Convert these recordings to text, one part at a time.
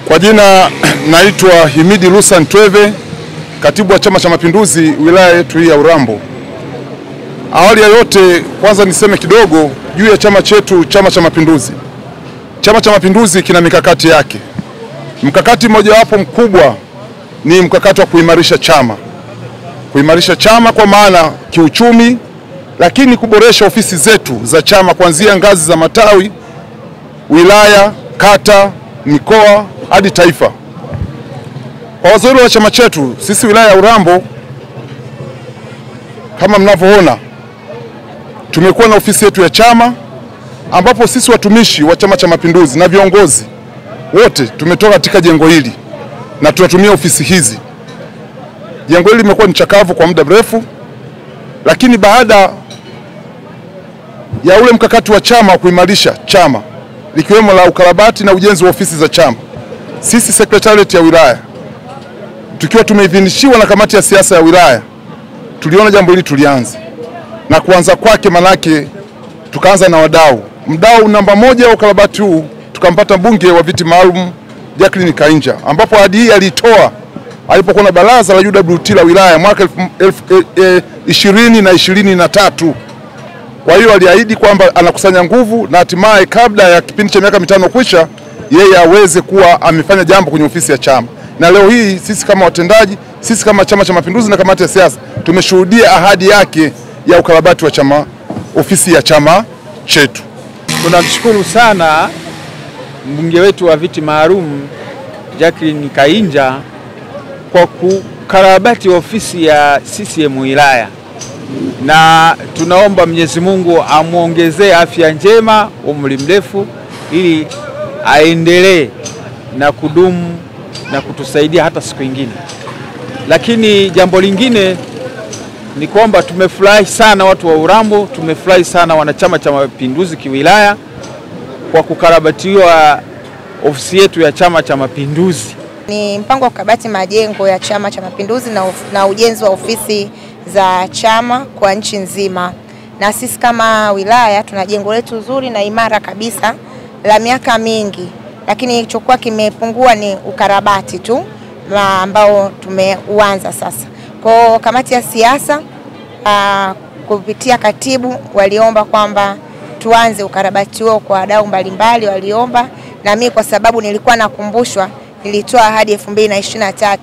Kwa jina naitwa Himidi Lusa Ntweve, katibu wa Chama cha Mapinduzi wilaya yetu hii ya Urambo. Awali ya yote, kwanza niseme kidogo juu ya chama chetu, Chama cha Mapinduzi. Chama cha Mapinduzi kina mikakati yake. Mkakati mmojawapo mkubwa ni mkakati wa kuimarisha chama. Kuimarisha chama kwa maana kiuchumi, lakini kuboresha ofisi zetu za chama kuanzia ngazi za matawi, wilaya, kata, mikoa hadi taifa. Kwa waziri wa chama chetu, sisi wilaya ya Urambo kama mnavyoona tumekuwa na ofisi yetu ya chama, ambapo sisi watumishi wa Chama cha Mapinduzi na viongozi wote tumetoka katika jengo hili na tunatumia ofisi hizi. Jengo hili limekuwa ni chakavu kwa muda mrefu, lakini baada ya ule mkakati wa chama wa kuimarisha chama, likiwemo la ukarabati na ujenzi wa ofisi za chama, sisi secretariat ya wilaya tukiwa tumeidhinishiwa na kamati ya siasa ya wilaya, tuliona jambo hili tulianze. Na kuanza kwake manake tukaanza na wadau. Mdau namba moja wa ukarabati huu tukampata mbunge wa viti maalum Jacqueline Kainja, ambapo hadi hii alitoa alipokuwa na baraza la UWT la wilaya mwaka 2023. Kwa hiyo aliahidi kwamba anakusanya nguvu na hatimaye kabla ya kipindi cha miaka 5 kuisha yeye aweze kuwa amefanya jambo kwenye ofisi ya chama. Na leo hii sisi kama watendaji, sisi kama Chama cha Mapinduzi na kamati ya siasa tumeshuhudia ahadi yake ya ukarabati wa chama, ofisi ya chama chetu. Tunamshukuru sana mbunge wetu wa viti maalum Jacqueline Kainja kwa kukarabati ofisi ya CCM wilaya, na tunaomba Mwenyezi Mungu amuongezee afya njema, umri mrefu, ili aendelee na kudumu na kutusaidia hata siku nyingine. Lakini jambo lingine ni kwamba tumefurahi sana watu wa Urambo, tumefurahi sana wanachama cha Mapinduzi kiwilaya kwa kukarabatiwa ofisi yetu ya Chama cha Mapinduzi. Ni mpango wa kukarabati majengo ya Chama cha Mapinduzi na ujenzi wa ofisi za chama kwa nchi nzima. Na sisi kama wilaya tuna jengo letu zuri na imara kabisa la miaka mingi, lakini kilichokuwa kimepungua ni ukarabati tu ambao tumeuanza sasa. Kwa kamati ya siasa kupitia katibu waliomba kwamba tuanze ukarabati huo kwa wadau mbalimbali waliomba, na mimi kwa sababu nilikuwa nakumbushwa, nilitoa ahadi 2023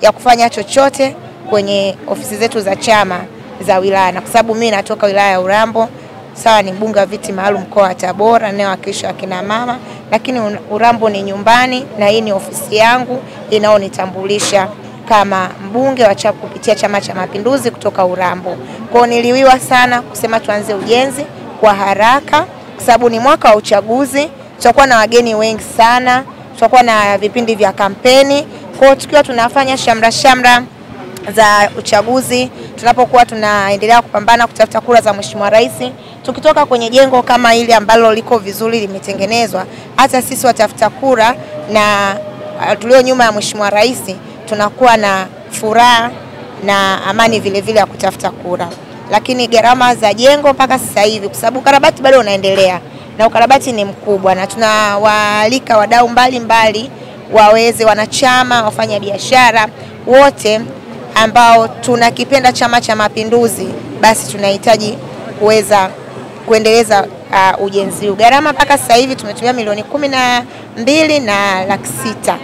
ya kufanya chochote kwenye ofisi zetu za chama za wilaya. Na kwa sababu mimi natoka wilaya ya Urambo, sawa ni mbunge wa viti maalum mkoa wa Tabora na wakilisha akina mama, lakini Urambo ni nyumbani na hii ni ofisi yangu inaonitambulisha kama mbunge wa chama kupitia Chama cha Mapinduzi kutoka Urambo. Kwa niliwiwa sana kusema tuanze ujenzi kwa haraka kwa sababu ni mwaka wa uchaguzi, tutakuwa na wageni wengi sana, tutakuwa na vipindi vya kampeni. Kwa tukiwa tunafanya shamra za uchaguzi, tunapokuwa tunaendelea kupambana kutafuta kura za Mheshimiwa Rais, tukitoka kwenye jengo kama hili ambalo liko vizuri limetengenezwa, hata sisi watafuta kura na tulio nyuma ya Mheshimiwa Rais tunakuwa na furaha na amani vile vile ya kutafuta kura. Lakini gharama za jengo mpaka sasa hivi, kwa sababu ukarabati bado unaendelea na ukarabati ni mkubwa, na tunawaalika wadau mbalimbali waweze, wanachama, wafanya biashara wote ambao tunakipenda Chama cha Mapinduzi, basi tunahitaji kuweza kuendeleza ujenzi. Gharama mpaka sasa hivi tumetumia milioni 12 na laki 6.